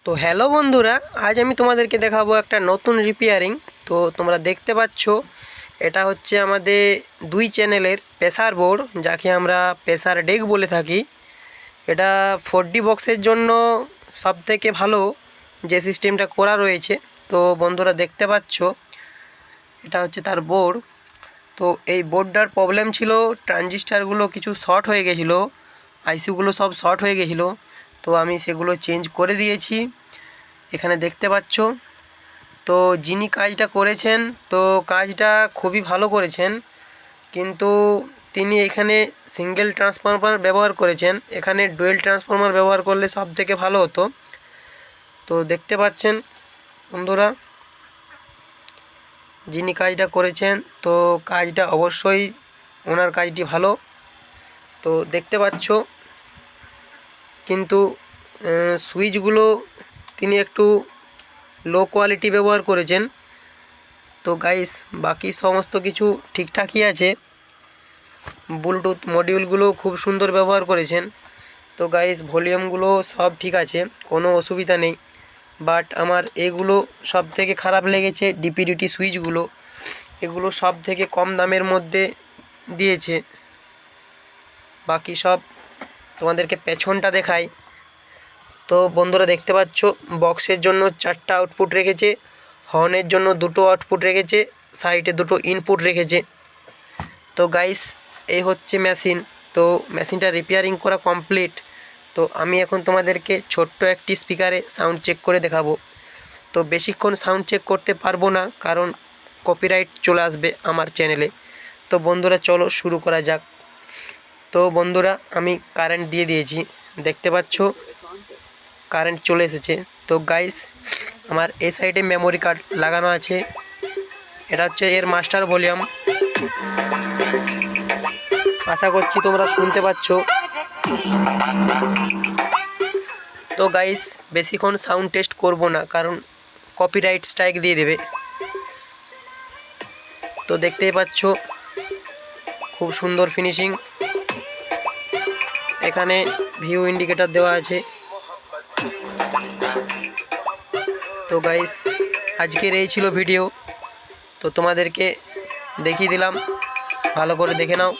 তো হ্যালো বন্ধুরা, আজ আমি তোমাদেরকে দেখাবো একটা নতুন রিপেয়ারিং। তো তোমরা দেখতে পাচ্ছ এটা হচ্ছে আমাদের দুই চ্যানেলের প্রেসার বোর্ড, যাকে আমরা প্রেসার ডেক বলে থাকি। এটা 4D বক্সের জন্য সবথেকে ভালো যে সিস্টেমটা করা রয়েছে। তো বন্ধুরা দেখতে পাচ্ছ এটা হচ্ছে তার বোর্ড। তো এই বোর্ডটার প্রবলেম ছিল, ট্রানজিস্টারগুলো কিছু শর্ট হয়ে গেছিলো, আইসিগুলো সব শর্ট হয়ে গেছিলো। তো আমি সেগুলো চেঞ্জ করে দিয়েছি, এখানে দেখতে পাচ্ছ। তো যিনি কাজটা করেছেন, তো কাজটা খুবই ভালো করেছেন, কিন্তু তিনি এখানে সিঙ্গেল ট্রান্সফরমার ব্যবহার করেছেন। এখানে ডুয়েল ট্রান্সফরমার ব্যবহার করলে সব থেকে ভালো হতো। তো দেখতে পাচ্ছেন বন্ধুরা, যিনি কাজটা করেছেন, তো কাজটা অবশ্যই ওনার কাজটি ভালো। তো দেখতে পাচ্ছ, কিন্তু সুইচগুলো তিনি একটু লো কোয়ালিটি ব্যবহার করেছেন। তো গাইস, বাকি সমস্ত কিছু ঠিকঠাকই আছে। ব্লুটুথ মডিউলগুলো খুব সুন্দর ব্যবহার করেছেন। তো গাইস, ভলিউমগুলো সব ঠিক আছে, কোনো অসুবিধা নেই। বাট আমার এগুলো সব থেকে খারাপ লেগেছে, ডিপিডিটি সুইচগুলো। এগুলো সব থেকে কম দামের মধ্যে দিয়েছে। বাকি সব তোমাদেরকে পেছনটা দেখাই। তো বন্ধুরা দেখতে পাচ্ছ, বক্সের জন্য 4টা আউটপুট রেখেছে, হর্নের জন্য 2টো আউটপুট রেখেছে, সাইডে 2টো ইনপুট রেখেছে। তো গাইস, এই হচ্ছে মেশিন। তো মেশিনটা রিপেয়ারিং করা কমপ্লিট। তো আমি এখন তোমাদেরকে ছোট্ট একটি স্পিকারে সাউন্ড চেক করে দেখাবো। তো বেশিক্ষণ সাউন্ড চেক করতে পারবো না, কারণ কপিরাইট চলে আসবে আমার চ্যানেলে। তো বন্ধুরা চলো শুরু করা যাক। তো বন্ধুরা, আমি কারেন্ট দিয়ে দিয়েছি, দেখতে পাচ্ছ কারেন্ট চলে এসেছে। তো গাইস, আমার এই সাইডে মেমোরি কার্ড লাগানো আছে, এটা হচ্ছে এর মাস্টার ভলিউম। আশা করছি তোমরা শুনতে পাচ্ছ। তো গাইস, বেশিক্ষণ সাউন্ড টেস্ট করব না, কারণ কপিরাইট স্ট্রাইক দিয়ে দেবে। তো দেখতেই পাচ্ছ খুব সুন্দর ফিনিশিং। এখানে ভিউ ইন্ডিকেটর দেওয়া আছে। তো গাইস, আজকের এই ছিল ভিডিও। তো তোমাদেরকে দেখিয়ে দিলাম, ভালো করে দেখে নাও।